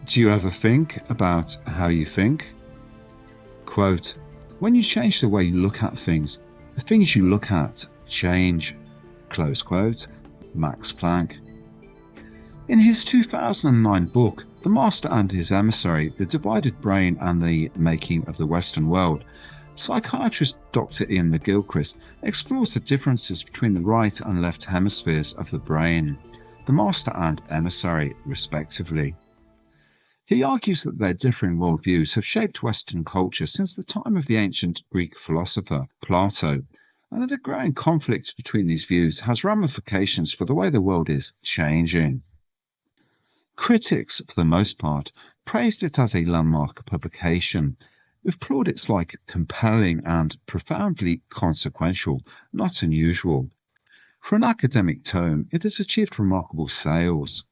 Do you ever think about how you think? Quote, when you change the way you look at things, the things you look at change. Close quote. Max Planck. In his 2009 book, The Master and His Emissary, The Divided Brain and the Making of the Western World, psychiatrist Dr. Iain McGilchrist explores the differences between the right and left hemispheres of the brain, the Master and Emissary, respectively. He argues that their differing worldviews have shaped Western culture since the time of the ancient Greek philosopher Plato, and that a growing conflict between these views has ramifications for the way the world is changing. Critics, for the most part, praised it as a landmark publication, with plaudits like compelling and profoundly consequential, not unusual. For an academic tome, it has achieved remarkable sales.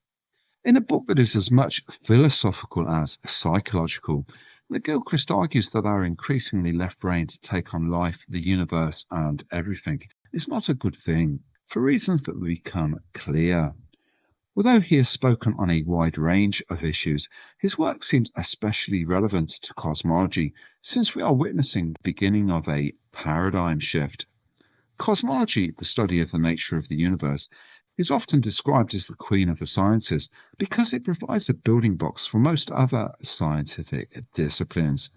In a book that is as much philosophical as psychological, McGilchrist argues that our increasingly left-brained take on life, the universe, and everything is not a good thing, for reasons that become clear. Although he has spoken on a wide range of issues, his work seems especially relevant to cosmology, since we are witnessing the beginning of a paradigm shift. Cosmology, the study of the nature of the universe, is often described as the queen of the sciences because it provides a building blocks for most other scientific disciplines.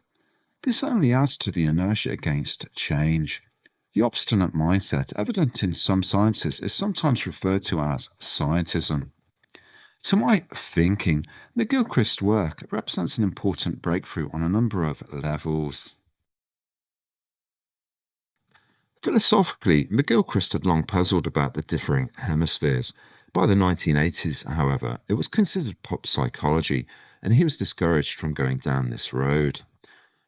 This only adds to the inertia against change. The obstinate mindset evident in some sciences is sometimes referred to as scientism. To my thinking, McGilchrist's work represents an important breakthrough on a number of levels. Philosophically, McGilchrist had long puzzled about the differing hemispheres. By the 1980s, however, it was considered pop psychology, and he was discouraged from going down this road.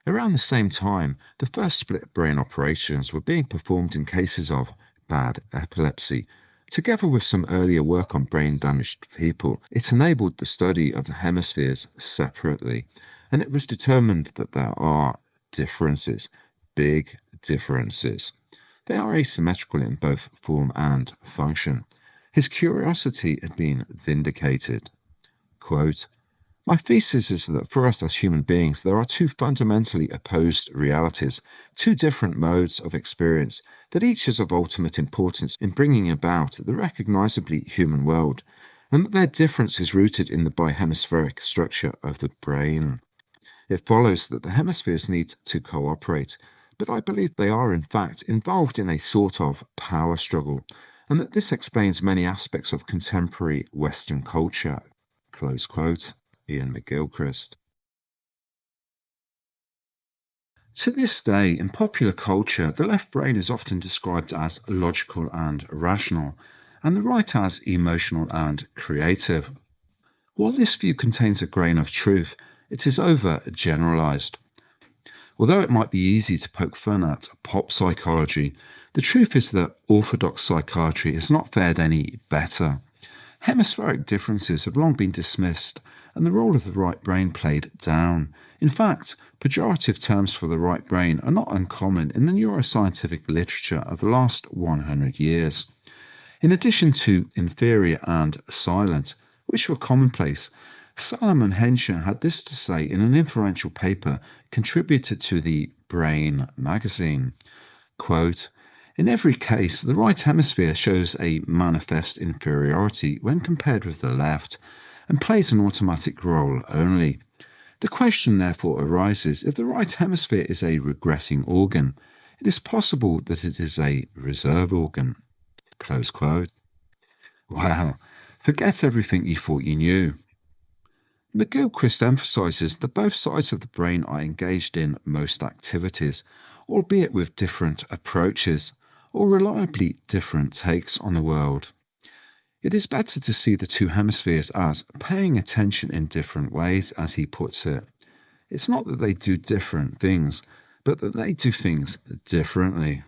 Around the same time, the first split brain operations were being performed in cases of bad epilepsy. Together with some earlier work on brain-damaged people, it enabled the study of the hemispheres separately, and it was determined that there are differences, big differences. They are asymmetrical in both form and function. His curiosity had been vindicated. Quote, my thesis is that for us as human beings, there are two fundamentally opposed realities, two different modes of experience, that each is of ultimate importance in bringing about the recognizably human world, and that their difference is rooted in the bihemispheric structure of the brain. It follows that the hemispheres need to cooperate, but I believe they are in fact involved in a sort of power struggle, and that this explains many aspects of contemporary Western culture. Close quote. Iain McGilchrist. To this day, in popular culture, the left brain is often described as logical and rational, and the right as emotional and creative. While this view contains a grain of truth, it is over-generalized. Although it might be easy to poke fun at pop psychology, the truth is that orthodox psychiatry has not fared any better. Hemispheric differences have long been dismissed, and the role of the right brain played down. In fact, pejorative terms for the right brain are not uncommon in the neuroscientific literature of the last 100 years. In addition to inferior and silent, which were commonplace, Salomon Hensher had this to say in an influential paper contributed to the Brain magazine. Quote, in every case, the right hemisphere shows a manifest inferiority when compared with the left, and plays an automatic role only. The question therefore arises, if the right hemisphere is a regressing organ, it is possible that it is a reserve organ. Close quote. Wow, forget everything you thought you knew. McGilchrist emphasizes that both sides of the brain are engaged in most activities, albeit with different approaches, or reliably different takes on the world. It is better to see the two hemispheres as paying attention in different ways, as he puts it. It's not that they do different things, but that they do things differently.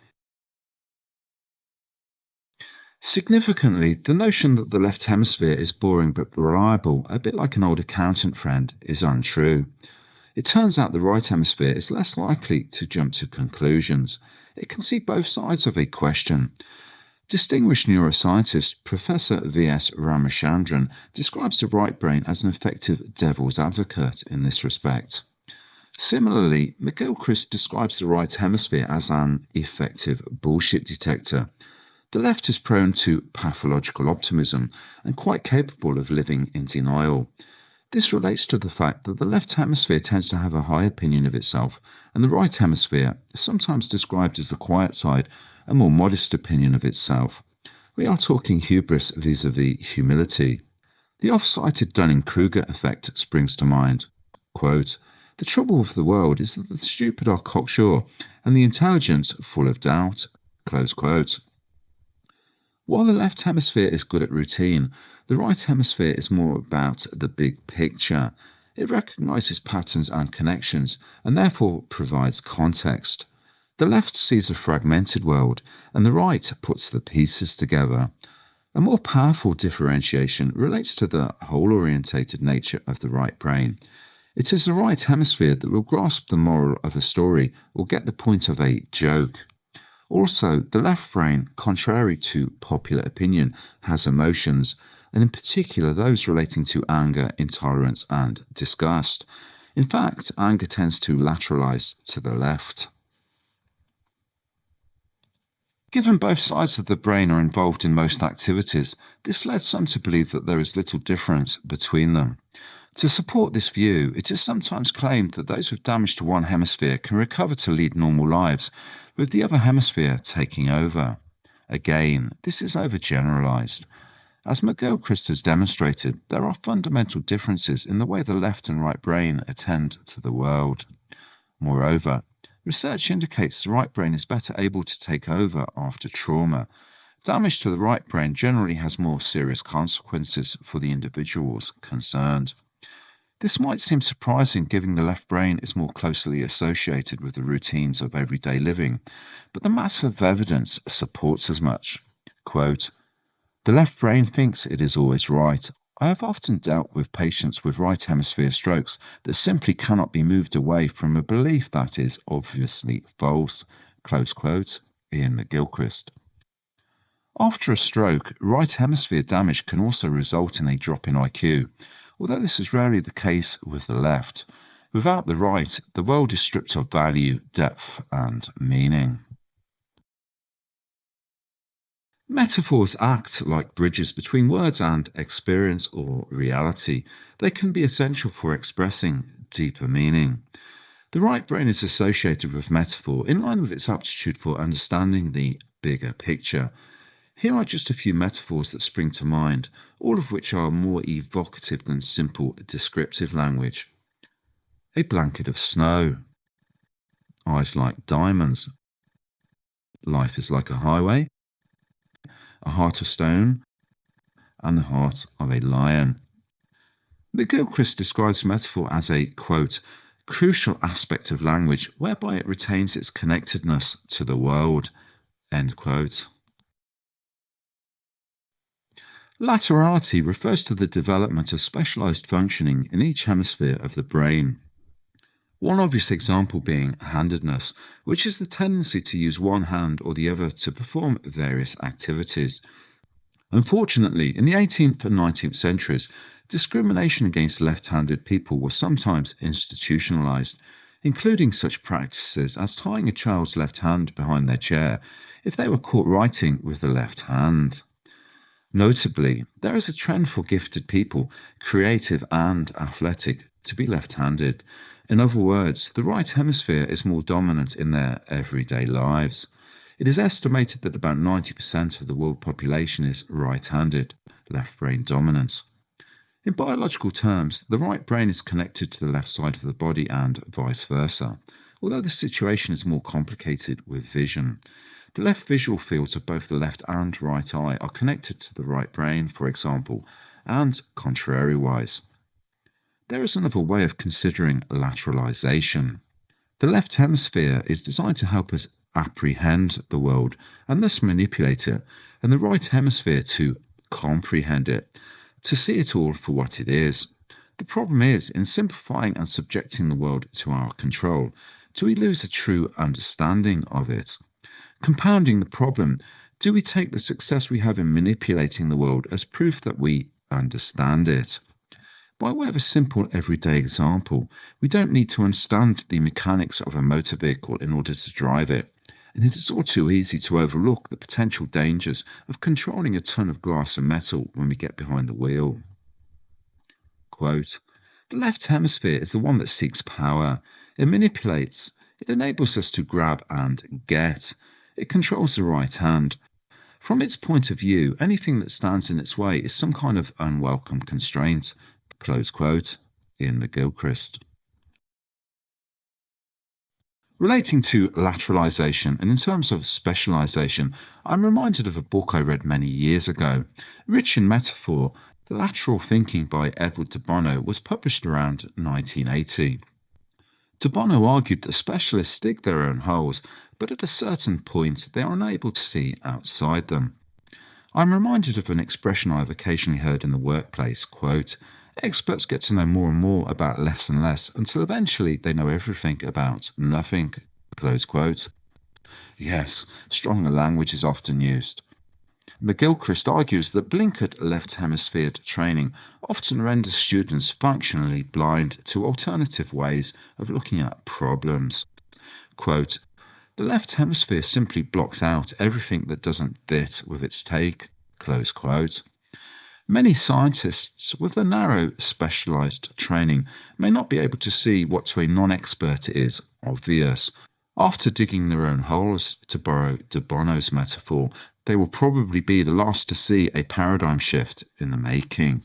Significantly, the notion that the left hemisphere is boring but reliable, a bit like an old accountant friend, is untrue. It turns out the right hemisphere is less likely to jump to conclusions. It can see both sides of a question. Distinguished neuroscientist Professor V.S. Ramachandran describes the right brain as an effective devil's advocate in this respect. Similarly, McGilchrist describes the right hemisphere as an effective bullshit detector. The left is prone to pathological optimism and quite capable of living in denial. This relates to the fact that the left hemisphere tends to have a high opinion of itself, and the right hemisphere, sometimes described as the quiet side, a more modest opinion of itself. We are talking hubris vis-a-vis humility. The oft-cited Dunning-Kruger effect springs to mind. Quote, "The trouble with the world is that the stupid are cocksure, and the intelligent full of doubt." Close quote. While the left hemisphere is good at routine, the right hemisphere is more about the big picture. It recognizes patterns and connections, and therefore provides context. The left sees a fragmented world, and the right puts the pieces together. A more powerful differentiation relates to the whole-orientated nature of the right brain. It is the right hemisphere that will grasp the moral of a story or get the point of a joke. Also, the left brain, contrary to popular opinion, has emotions, and in particular those relating to anger, intolerance, and disgust. In fact, anger tends to lateralize to the left. Given both sides of the brain are involved in most activities, this led some to believe that there is little difference between them. To support this view, it is sometimes claimed that those with damage to one hemisphere can recover to lead normal lives, with the other hemisphere taking over. Again, this is overgeneralized. As McGilchrist has demonstrated, there are fundamental differences in the way the left and right brain attend to the world. Moreover, research indicates the right brain is better able to take over after trauma. Damage to the right brain generally has more serious consequences for the individuals concerned. This might seem surprising given the left brain is more closely associated with the routines of everyday living, but the mass of evidence supports as much. Quote, "The left brain thinks it is always right. I have often dealt with patients with right hemisphere strokes that simply cannot be moved away from a belief that is obviously false." Close quote, Iain McGilchrist. After a stroke, right hemisphere damage can also result in a drop in IQ, although this is rarely the case with the left. Without the right, the world is stripped of value, depth, and meaning. Metaphors act like bridges between words and experience or reality. They can be essential for expressing deeper meaning. The right brain is associated with metaphor in line with its aptitude for understanding the bigger picture. Here are just a few metaphors that spring to mind, all of which are more evocative than simple descriptive language. A blanket of snow, eyes like diamonds, life is like a highway, a heart of stone, and the heart of a lion. McGilchrist describes metaphor as a, quote, "crucial aspect of language whereby it retains its connectedness to the world," end quote. Laterality refers to the development of specialized functioning in each hemisphere of the brain. One obvious example being handedness, which is the tendency to use one hand or the other to perform various activities. Unfortunately, in the 18th and 19th centuries, discrimination against left-handed people was sometimes institutionalized, including such practices as tying a child's left hand behind their chair if they were caught writing with the left hand. Notably, there is a trend for gifted people, creative and athletic, to be left-handed. In other words, the right hemisphere is more dominant in their everyday lives. It is estimated that about 90% of the world population is right-handed, left brain dominant. In biological terms, the right brain is connected to the left side of the body and vice versa, although the situation is more complicated with vision. The left visual fields of both the left and right eye are connected to the right brain, for example, and contrariwise. There is another way of considering lateralization. The left hemisphere is designed to help us apprehend the world and thus manipulate it, and the right hemisphere to comprehend it, to see it all for what it is. The problem is, in simplifying and subjecting the world to our control, do we lose a true understanding of it? Compounding the problem, Do we take the success we have in manipulating the world as proof that we understand it? By way of a simple everyday example, we don't need to understand the mechanics of a motor vehicle in order to drive it, and it is all too easy to overlook the potential dangers of controlling a ton of glass and metal when we get behind the wheel. Quote, "The left hemisphere is the one that seeks power. It manipulates. It enables us to grab and get. It controls the right hand. From its point of view, anything that stands in its way is some kind of unwelcome constraint." Close quote. Iain McGilchrist. Relating to lateralization and in terms of specialization, I'm reminded of a book I read many years ago. Rich in metaphor, Lateral Thinking by Edward de Bono was published around 1980. De Bono argued that specialists dig their own holes, but at a certain point they are unable to see outside them. I'm reminded of an expression I've occasionally heard in the workplace, quote, "Experts get to know more and more about less and less until eventually they know everything about nothing." Close quote. Yes, stronger language is often used. McGilchrist argues that blinkered left hemisphere training often renders students functionally blind to alternative ways of looking at problems. Quote, "The left hemisphere simply blocks out everything that doesn't fit with its take." Close quote. Many scientists with a narrow specialized training may not be able to see what to a non-expert is obvious. After digging their own holes, to borrow de Bono's metaphor, they will probably be the last to see a paradigm shift in the making.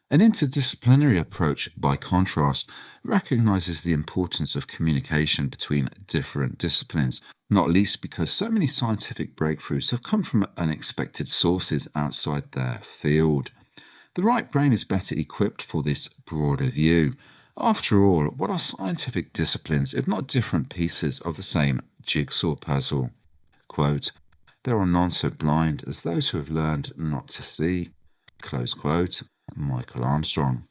An interdisciplinary approach, by contrast, recognizes the importance of communication between different disciplines, not least because so many scientific breakthroughs have come from unexpected sources outside their field. The right brain is better equipped for this broader view. After all, what are scientific disciplines if not different pieces of the same jigsaw puzzle? Quote, "There are none so blind as those who have learned not to see." Close quote. Michael Armstrong.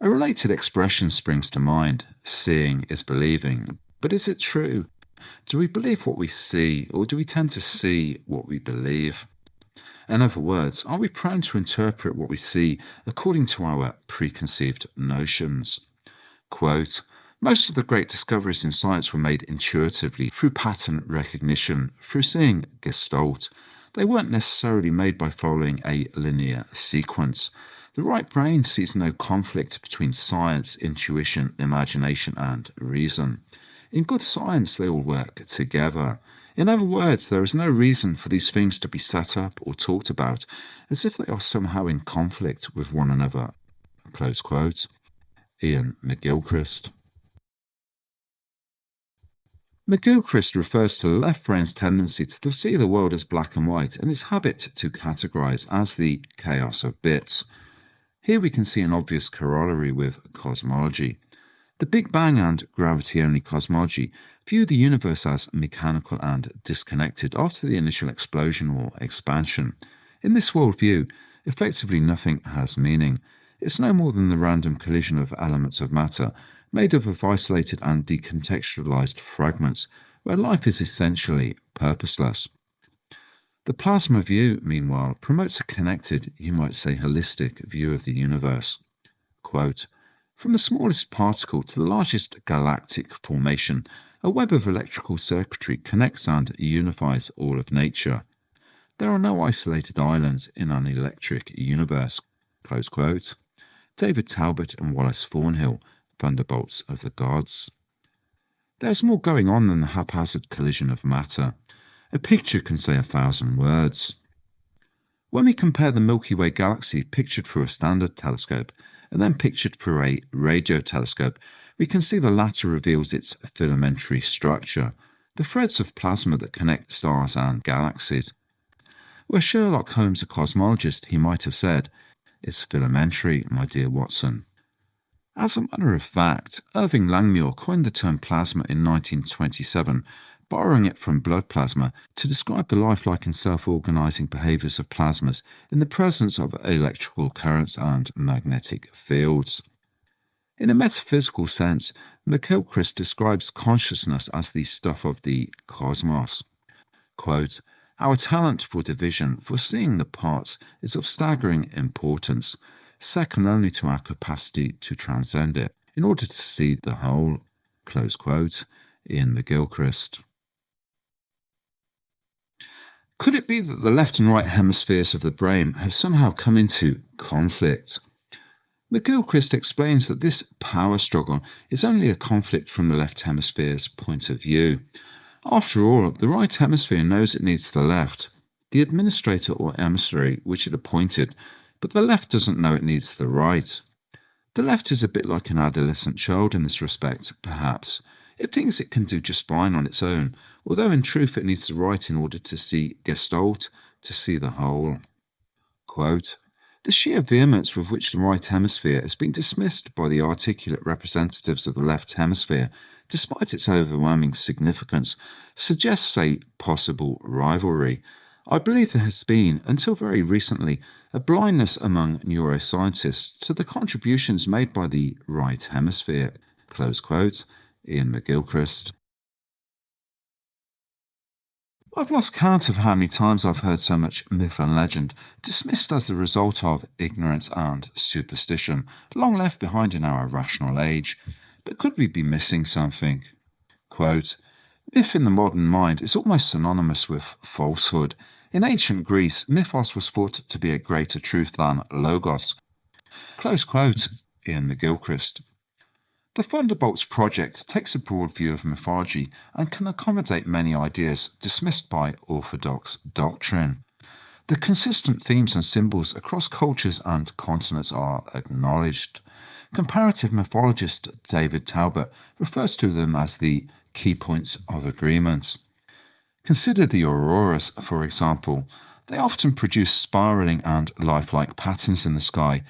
A related expression springs to mind. Seeing is believing. But is it true? Do we believe what we see, or do we tend to see what we believe? In other words, are we prone to interpret what we see according to our preconceived notions? Quote, "Most of the great discoveries in science were made intuitively through pattern recognition, through seeing Gestalt. They weren't necessarily made by following a linear sequence. The right brain sees no conflict between science, intuition, imagination, and reason. In good science, they all work together. In other words, there is no reason for these things to be set up or talked about as if they are somehow in conflict with one another." Close quote. Iain McGilchrist. McGilchrist refers to the left brain's tendency to see the world as black and white and its habit to categorize as the chaos of bits. Here we can see an obvious corollary with cosmology. The Big Bang and gravity-only cosmology view the universe as mechanical and disconnected after the initial explosion or expansion. In this worldview, effectively nothing has meaning. It's no more than the random collision of elements of matter made up of isolated and decontextualized fragments, where life is essentially purposeless. The plasma view, meanwhile, promotes a connected, you might say holistic, view of the universe. Quote, "From the smallest particle to the largest galactic formation, a web of electrical circuitry connects and unifies all of nature. There are no isolated islands in an electric universe." Close quote. David Talbot and Wallace Thornhill, Thunderbolts of the Gods. There's more going on than the haphazard collision of matter. A picture can say 1,000 words. When we compare the Milky Way galaxy pictured through a standard telescope and then pictured through a radio telescope, we can see the latter reveals its filamentary structure, the threads of plasma that connect stars and galaxies. Were Sherlock Holmes a cosmologist, he might have said, "It's filamentary, my dear Watson." As a matter of fact, Irving Langmuir coined the term plasma in 1927, borrowing it from blood plasma to describe the lifelike and self-organizing behaviors of plasmas in the presence of electrical currents and magnetic fields. In a metaphysical sense, McGilchrist describes consciousness as the stuff of the cosmos. Quote, our talent for division, for seeing the parts, is of staggering importance, second only to our capacity to transcend it, in order to see the whole. Close quote. Iain McGilchrist. Could it be that the left and right hemispheres of the brain have somehow come into conflict? McGilchrist explains that this power struggle is only a conflict from the left hemisphere's point of view. After all, the right hemisphere knows it needs the left, the administrator or emissary which it appointed, but the left doesn't know it needs the right. The left is a bit like an adolescent child in this respect, perhaps. It thinks it can do just fine on its own, although in truth it needs the right in order to see Gestalt, to see the whole. Quote, the sheer vehemence with which the right hemisphere has been dismissed by the articulate representatives of the left hemisphere, despite its overwhelming significance, suggests a possible rivalry. I believe there has been, until very recently, a blindness among neuroscientists to the contributions made by the right hemisphere. Close quote. Iain McGilchrist. I've lost count of how many times I've heard so much myth and legend dismissed as the result of ignorance and superstition, long left behind in our rational age. But could we be missing something? Quote, myth in the modern mind is almost synonymous with falsehood. In ancient Greece, mythos was thought to be a greater truth than logos. Close quote. Iain McGilchrist. The Thunderbolts project takes a broad view of mythology and can accommodate many ideas dismissed by orthodox doctrine. The consistent themes and symbols across cultures and continents are acknowledged. Comparative mythologist David Talbot refers to them as the key points of agreement. Consider the auroras, for example. They often produce spiralling and lifelike patterns in the sky.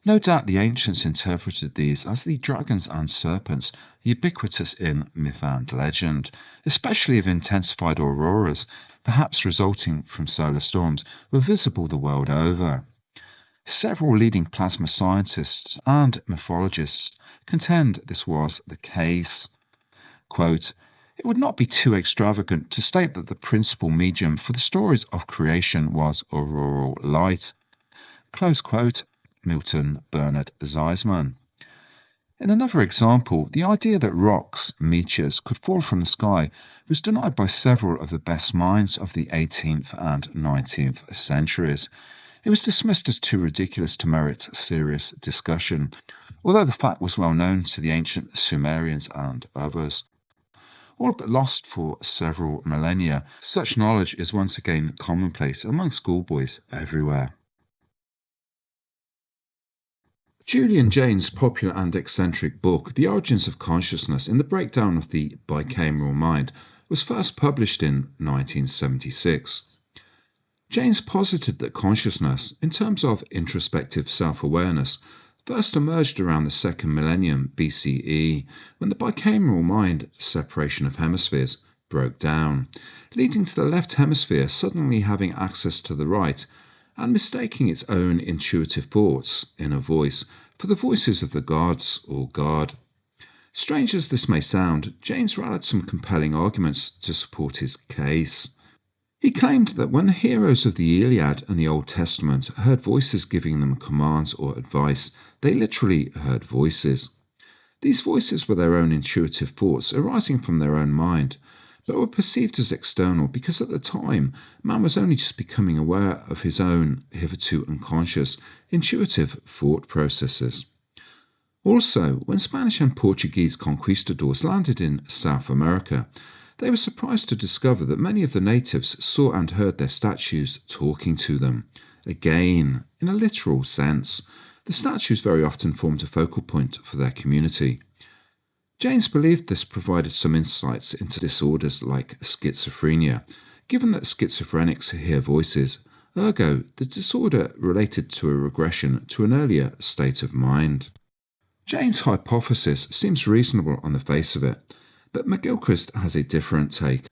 No doubt the ancients interpreted these as the dragons and serpents ubiquitous in myth and legend, especially if intensified auroras, perhaps resulting from solar storms, were visible the world over. Several leading plasma scientists and mythologists contend this was the case. Quote, it would not be too extravagant to state that the principal medium for the stories of creation was auroral light. Close quote. Milton Bernard Zeisman. In another example, the idea that rocks, meteors, could fall from the sky was denied by several of the best minds of the 18th and 19th centuries. It was dismissed as too ridiculous to merit serious discussion, although the fact was well known to the ancient Sumerians and others. All but lost for several millennia, such knowledge is once again commonplace among schoolboys everywhere. Julian Jaynes' popular and eccentric book, The Origins of Consciousness in the Breakdown of the Bicameral Mind, was first published in 1976. Jaynes posited that consciousness, in terms of introspective self-awareness, first emerged around the second millennium BCE, when the bicameral mind, separation of hemispheres, broke down, leading to the left hemisphere suddenly having access to the right, and mistaking its own intuitive thoughts, inner voice, for the voices of the gods or God. Strange as this may sound, Jaynes rallied some compelling arguments to support his case. He claimed that when the heroes of the Iliad and the Old Testament heard voices giving them commands or advice, they literally heard voices. These voices were their own intuitive thoughts arising from their own mind, but were perceived as external because at the time man was only just becoming aware of his own, hitherto unconscious, intuitive thought processes. Also, when Spanish and Portuguese conquistadors landed in South America, they were surprised to discover that many of the natives saw and heard their statues talking to them. Again, in a literal sense, the statues very often formed a focal point for their community. Jaynes believed this provided some insights into disorders like schizophrenia, given that schizophrenics hear voices, ergo the disorder related to a regression to an earlier state of mind. Jaynes' hypothesis seems reasonable on the face of it, but McGilchrist has a different take.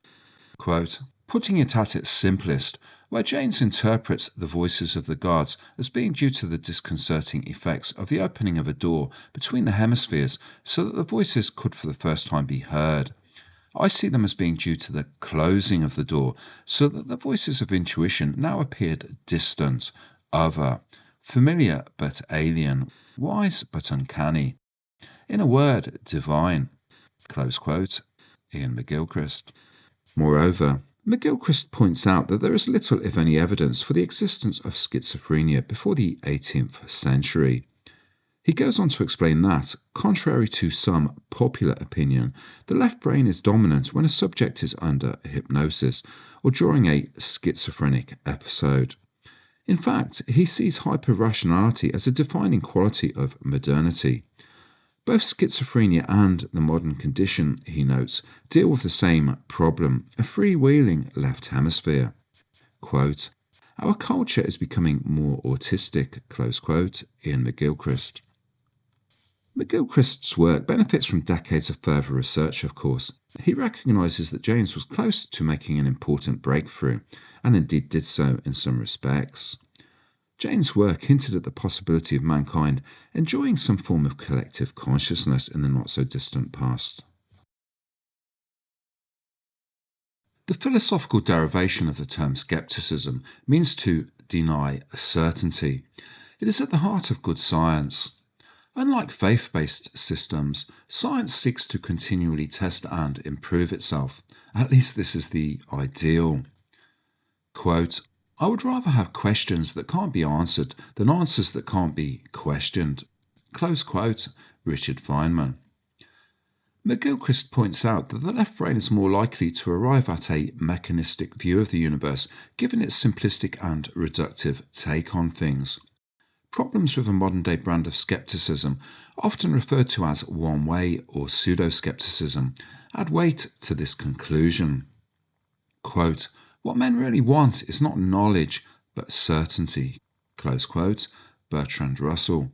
Quote, putting it at its simplest, where Jaynes interprets the voices of the gods as being due to the disconcerting effects of the opening of a door between the hemispheres so that the voices could for the first time be heard. I see them as being due to the closing of the door, so that the voices of intuition now appeared distant, other, familiar but alien, wise but uncanny. In a word, divine. Close quote. Iain McGilchrist. Moreover, McGilchrist points out that there is little, if any, evidence for the existence of schizophrenia before the 18th century. He goes on to explain that, contrary to some popular opinion, the left brain is dominant when a subject is under hypnosis or during a schizophrenic episode. In fact, he sees hyper-rationality as a defining quality of modernity. Both schizophrenia and the modern condition, he notes, deal with the same problem, a freewheeling left hemisphere. Quote, "Our culture is becoming more autistic," close quote, Iain McGilchrist. McGilchrist's work benefits from decades of further research, of course. He recognises that James was close to making an important breakthrough, and indeed did so in some respects. James' work hinted at the possibility of mankind enjoying some form of collective consciousness in the not-so-distant past. The philosophical derivation of the term skepticism means to deny certainty. It is at the heart of good science. Unlike faith-based systems, science seeks to continually test and improve itself. At least this is the ideal. Quote, "I would rather have questions that can't be answered than answers that can't be questioned." Close quote, Richard Feynman. McGilchrist points out that the left brain is more likely to arrive at a mechanistic view of the universe, given its simplistic and reductive take on things. Problems with a modern-day brand of skepticism, often referred to as one-way or pseudo-skepticism, add weight to this conclusion. Quote, "What men really want is not knowledge, but certainty." Close quote, Bertrand Russell.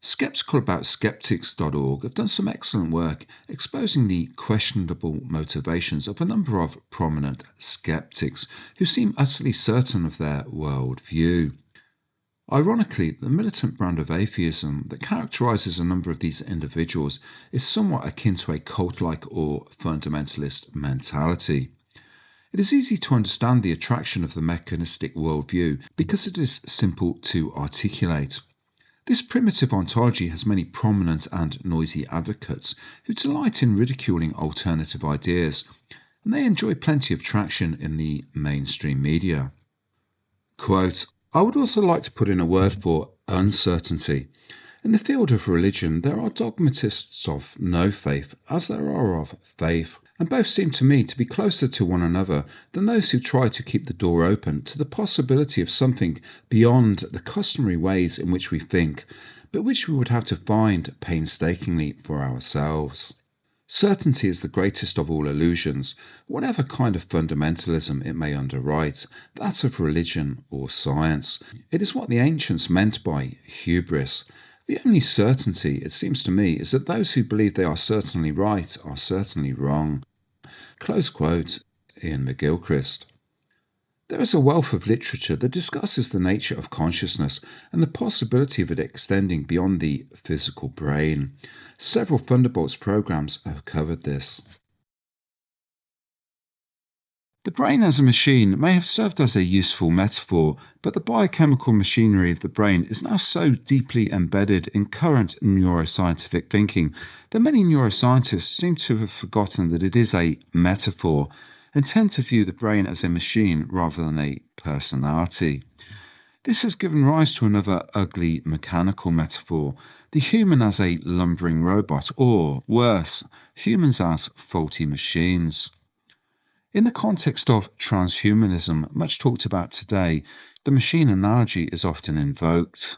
Skepticalaboutsskeptics.org have done some excellent work exposing the questionable motivations of a number of prominent skeptics who seem utterly certain of their worldview. Ironically, the militant brand of atheism that characterizes a number of these individuals is somewhat akin to a cult-like or fundamentalist mentality. It is easy to understand the attraction of the mechanistic worldview because it is simple to articulate. This primitive ontology has many prominent and noisy advocates who delight in ridiculing alternative ideas, and they enjoy plenty of traction in the mainstream media. Quote, "I would also like to put in a word for uncertainty. In the field of religion, there are dogmatists of no faith as there are of faith, and both seem to me to be closer to one another than those who try to keep the door open to the possibility of something beyond the customary ways in which we think, but which we would have to find painstakingly for ourselves. Certainty is the greatest of all illusions, whatever kind of fundamentalism it may underwrite, that of religion or science. It is what the ancients meant by hubris. The only certainty, it seems to me, is that those who believe they are certainly right are certainly wrong." Close quote, Iain McGilchrist. There is a wealth of literature that discusses the nature of consciousness and the possibility of it extending beyond the physical brain. Several Thunderbolts programs have covered this. The brain as a machine may have served as a useful metaphor, but the biochemical machinery of the brain is now so deeply embedded in current neuroscientific thinking that many neuroscientists seem to have forgotten that it is a metaphor and tend to view the brain as a machine rather than a personality. This has given rise to another ugly mechanical metaphor, the human as a lumbering robot, or, worse, humans as faulty machines. In the context of transhumanism, much talked about today, the machine analogy is often invoked.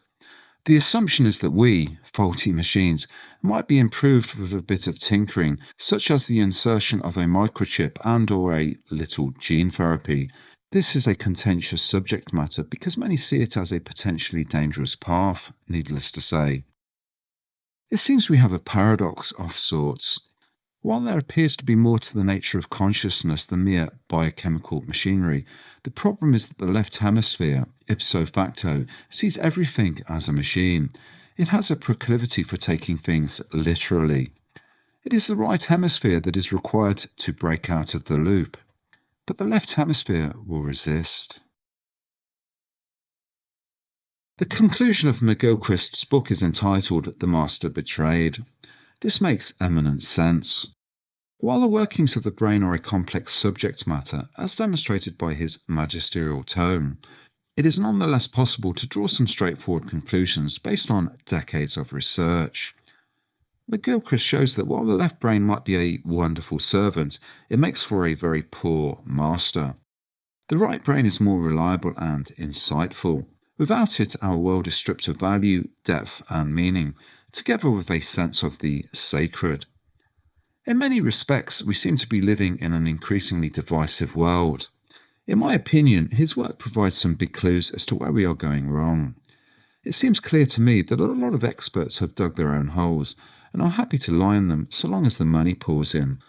The assumption is that we, faulty machines, might be improved with a bit of tinkering, such as the insertion of a microchip and/or a little gene therapy. This is a contentious subject matter because many see it as a potentially dangerous path, needless to say. It seems we have a paradox of sorts. While there appears to be more to the nature of consciousness than mere biochemical machinery, the problem is that the left hemisphere, ipso facto, sees everything as a machine. It has a proclivity for taking things literally. It is the right hemisphere that is required to break out of the loop, but the left hemisphere will resist. The conclusion of McGilchrist's book is entitled The Master Betrayed. This makes eminent sense. While the workings of the brain are a complex subject matter, as demonstrated by his magisterial tone, it is nonetheless possible to draw some straightforward conclusions based on decades of research. McGilchrist shows that while the left brain might be a wonderful servant, it makes for a very poor master. The right brain is more reliable and insightful. Without it, our world is stripped of value, depth, and meaning, together with a sense of the sacred. In many respects, we seem to be living in an increasingly divisive world. In my opinion, his work provides some big clues as to where we are going wrong. It seems clear to me that a lot of experts have dug their own holes and are happy to lie in them so long as the money pours in.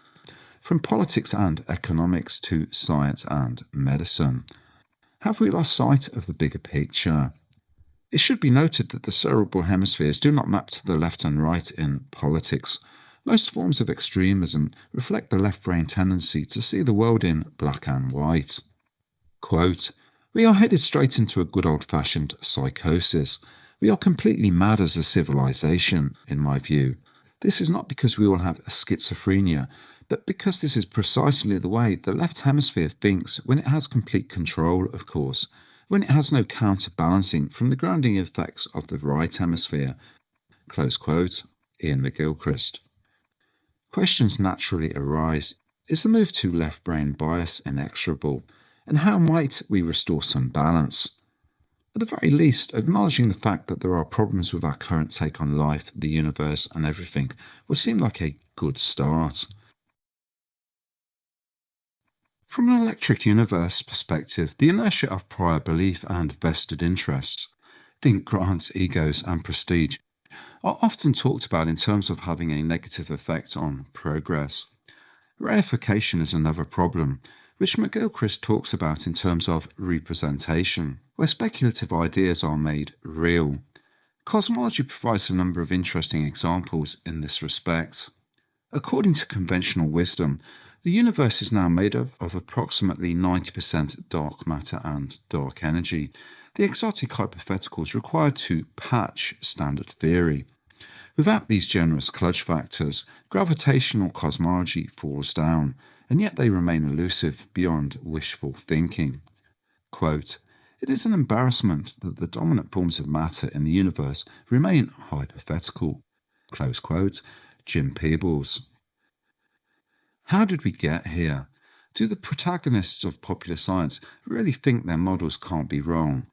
From politics and economics to science and medicine. Have we lost sight of the bigger picture? It should be noted that the cerebral hemispheres do not map to the left and right in politics. Most forms of extremism reflect the left brain tendency to see the world in black and white. Quote, "We are headed straight into a good old-fashioned psychosis. We are completely mad as a civilization, in my view. This is not because we all have a schizophrenia, but because this is precisely the way the left hemisphere thinks when it has complete control, of course, when it has no counterbalancing from the grounding effects of the right hemisphere." Close quote, Iain McGilchrist. Questions naturally arise. Is the move to left brain bias inexorable? And how might we restore some balance? At the very least, acknowledging the fact that there are problems with our current take on life, the universe, and everything would seem like a good start. From an electric universe perspective, the inertia of prior belief and vested interests, think grants, egos, and prestige are often talked about in terms of having a negative effect on progress. Reification is another problem, which McGilchrist talks about in terms of representation, where speculative ideas are made real. Cosmology provides a number of interesting examples in this respect. According to conventional wisdom, the universe is now made up of approximately 90% dark matter and dark energy, the exotic hypotheticals required to patch standard theory. Without these generous clutch factors, gravitational cosmology falls down, and yet they remain elusive beyond wishful thinking. Quote, "It is an embarrassment that the dominant forms of matter in the universe remain hypothetical." Close quote, Jim Peebles. How did we get here? Do the protagonists of popular science really think their models can't be wrong?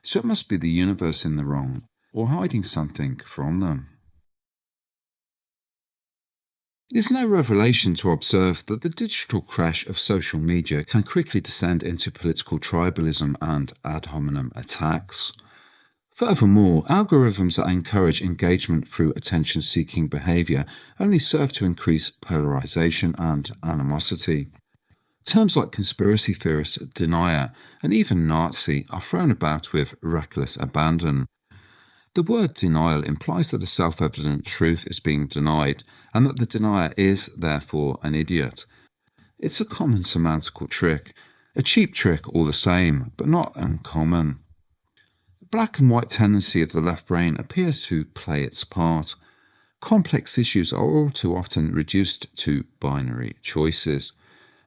So it must be the universe in the wrong, or hiding something from them. It is no revelation to observe that the digital crash of social media can quickly descend into political tribalism and ad hominem attacks. Furthermore, algorithms that encourage engagement through attention-seeking behavior only serve to increase polarization and animosity. Terms like conspiracy theorist, denier, and even Nazi are thrown about with reckless abandon. The word denial implies that a self-evident truth is being denied, and that the denier is, therefore, an idiot. It's a common semantical trick, a cheap trick all the same, but not uncommon. The black and white tendency of the left brain appears to play its part. Complex issues are all too often reduced to binary choices.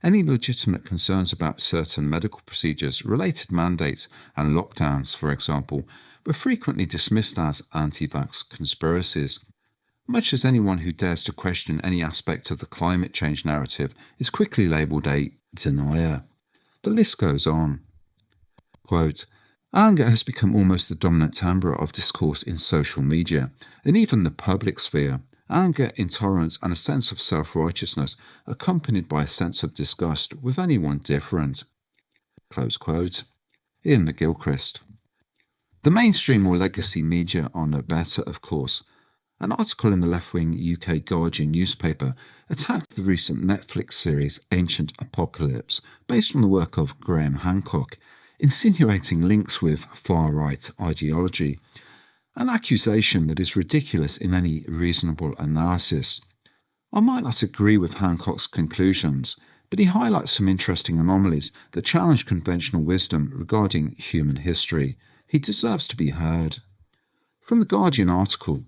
Any legitimate concerns about certain medical procedures, related mandates, and lockdowns, for example, were frequently dismissed as anti-vax conspiracies. Much as anyone who dares to question any aspect of the climate change narrative is quickly labelled a denier. The list goes on. Quote, "Anger has become almost the dominant timbre of discourse in social media, and even the public sphere. Anger, intolerance, and a sense of self-righteousness, accompanied by a sense of disgust with anyone different." Close quote. Iain McGilchrist. The mainstream or legacy media are no better, of course. An article in the left-wing UK Guardian newspaper attacked the recent Netflix series Ancient Apocalypse, based on the work of Graham Hancock, insinuating links with far-right ideology, an accusation that is ridiculous in any reasonable analysis. I might not agree with Hancock's conclusions, but he highlights some interesting anomalies that challenge conventional wisdom regarding human history. He deserves to be heard. From the Guardian article,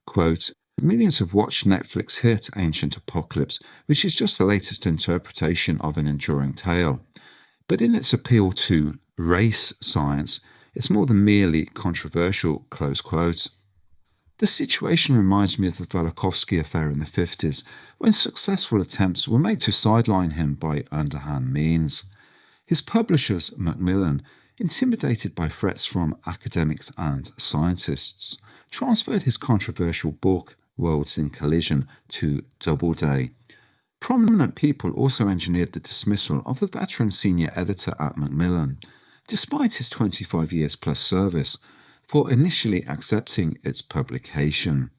quote, millions have watched Netflix hit Ancient Apocalypse, which is just the latest interpretation of an enduring tale. But in its appeal to race science, it's more than merely controversial, close quote. The situation reminds me of the Velikovsky affair in the 50s, when successful attempts were made to sideline him by underhand means. His publishers, Macmillan, intimidated by threats from academics and scientists, transferred his controversial book, Worlds in Collision, to Doubleday. Prominent people also engineered the dismissal of the veteran senior editor at Macmillan, despite his 25 years plus service, for initially accepting its publication.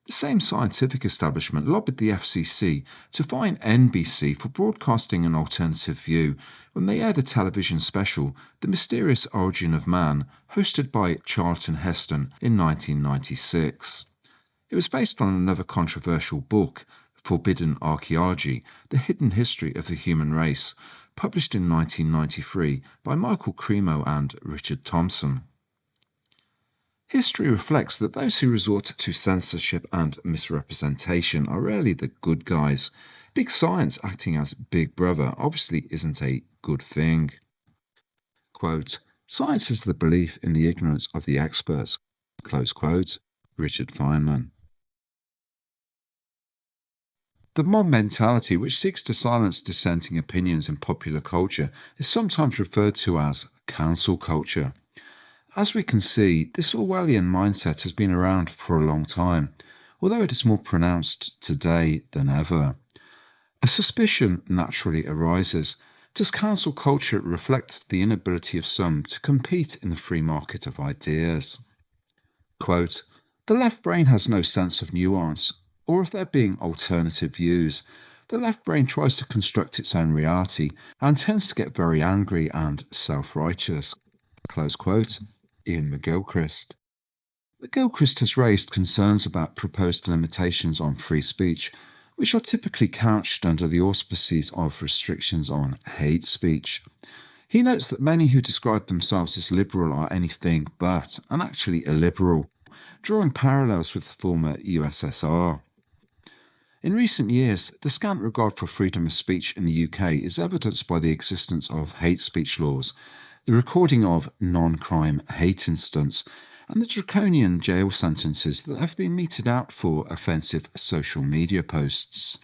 The same scientific establishment lobbied the FCC to fine NBC for broadcasting an alternative view when they aired a television special, The Mysterious Origin of Man, hosted by Charlton Heston in 1996. It was based on another controversial book, Forbidden Archaeology, The Hidden History of the Human Race, published in 1993 by Michael Cremo and Richard Thompson. History reflects that those who resort to censorship and misrepresentation are rarely the good guys. Big science acting as Big Brother obviously isn't a good thing. Quote, science is the belief in the ignorance of the experts, close quote, Richard Feynman. The mob mentality, which seeks to silence dissenting opinions in popular culture, is sometimes referred to as cancel culture. As we can see, this Orwellian mindset has been around for a long time, although it is more pronounced today than ever. A suspicion naturally arises. Does cancel culture reflect the inability of some to compete in the free market of ideas? Quote, the left brain has no sense of nuance, or of there being alternative views. The left brain tries to construct its own reality and tends to get very angry and self-righteous. Close quote. Iain McGilchrist. McGilchrist has raised concerns about proposed limitations on free speech, which are typically couched under the auspices of restrictions on hate speech. He notes that many who describe themselves as liberal are anything but, and actually illiberal, drawing parallels with the former USSR. In recent years, the scant regard for freedom of speech in the UK is evidenced by the existence of hate speech laws, the recording of non-crime hate incidents, and the draconian jail sentences that have been meted out for offensive social media posts.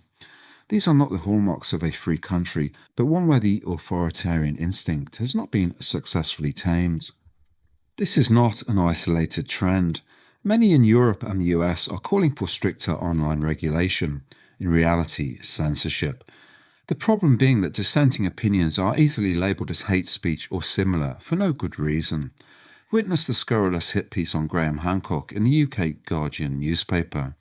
These are not the hallmarks of a free country, but one where the authoritarian instinct has not been successfully tamed. This is not an isolated trend. Many in Europe and the US are calling for stricter online regulation, in reality censorship. The problem being that dissenting opinions are easily labelled as hate speech or similar for no good reason. Witness the scurrilous hit piece on Graham Hancock in the UK Guardian newspaper.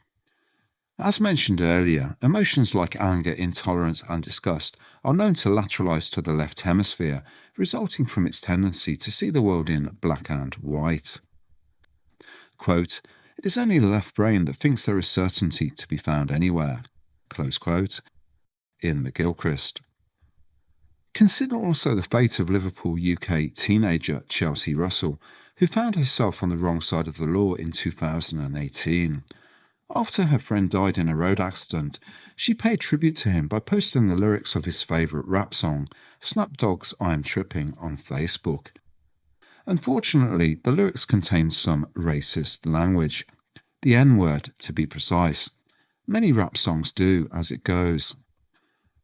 As mentioned earlier, emotions like anger, intolerance and disgust are known to lateralise to the left hemisphere, resulting from its tendency to see the world in black and white. Quote, it is only the left brain that thinks there is certainty to be found anywhere. Close quote. Iain McGilchrist. Consider also the fate of Liverpool UK teenager Chelsea Russell, who found herself on the wrong side of the law in 2018. After her friend died in a road accident, she paid tribute to him by posting the lyrics of his favourite rap song, Snoop Dogg's I'm Tripping, on Facebook. Unfortunately, the lyrics contain some racist language, the N-word to be precise. Many rap songs do, as it goes.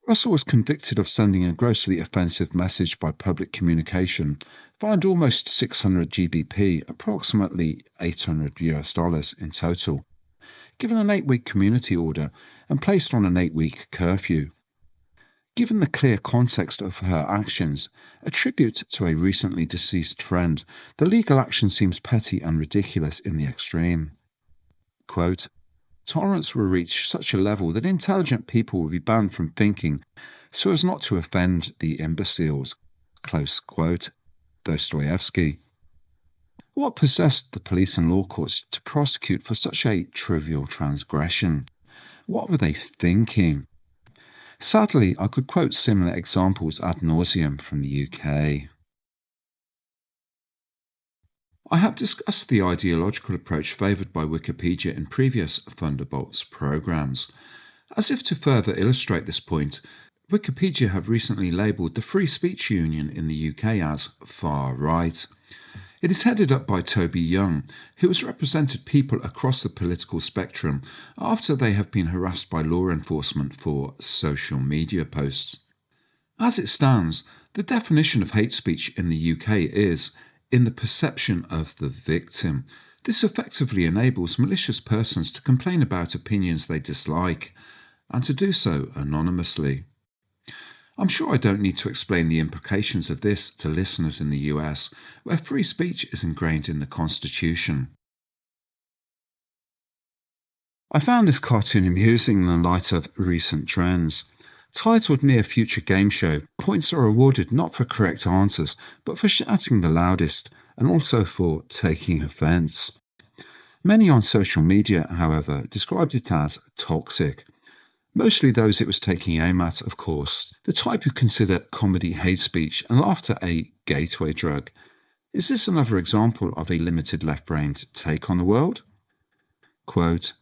Russell was convicted of sending a grossly offensive message by public communication, fined almost 600 GBP, approximately $800 in total, given an 8-week community order, and placed on an 8-week curfew. Given the clear context of her actions, a tribute to a recently deceased friend, the legal action seems petty and ridiculous in the extreme. Quote, tolerance will reach such a level that intelligent people will be banned from thinking so as not to offend the imbeciles. Close quote. Dostoevsky. What possessed the police and law courts to prosecute for such a trivial transgression? What were they thinking? Sadly, I could quote similar examples ad nauseum from the UK. I have discussed the ideological approach favoured by Wikipedia in previous Thunderbolts programmes. As if to further illustrate this point, Wikipedia have recently labelled the Free Speech Union in the UK as far right. It is headed up by Toby Young, who has represented people across the political spectrum after they have been harassed by law enforcement for social media posts. As it stands, the definition of hate speech in the UK is, in the perception of the victim. This effectively enables malicious persons to complain about opinions they dislike, and to do so anonymously. I'm sure I don't need to explain the implications of this to listeners in the US, where free speech is ingrained in the Constitution. I found this cartoon amusing in the light of recent trends. Titled Near Future Game Show, points are awarded not for correct answers, but for shouting the loudest, and also for taking offence. Many on social media, however, described it as toxic. Mostly those it was taking aim at, of course, the type who consider comedy hate speech and laughter a gateway drug. Is this another example of a limited left-brained take on the world? Quote,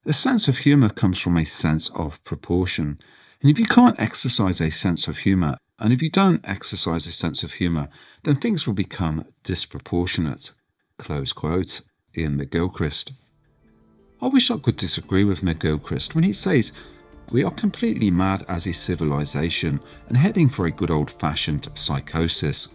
"A sense of humour comes from a sense of proportion. And if you can't exercise a sense of humour, and if you don't exercise a sense of humour, then things will become disproportionate." Close quote. Iain McGilchrist. I wish I could disagree with McGilchrist when he says, "We are completely mad as a civilization and heading for a good old-fashioned psychosis."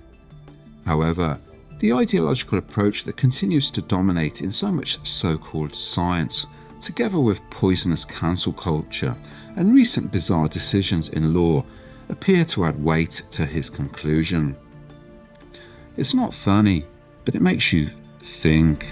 However, the ideological approach that continues to dominate in so much so-called science, together with poisonous cancel culture and recent bizarre decisions in law, appear to add weight to his conclusion. It's not funny, but it makes you think.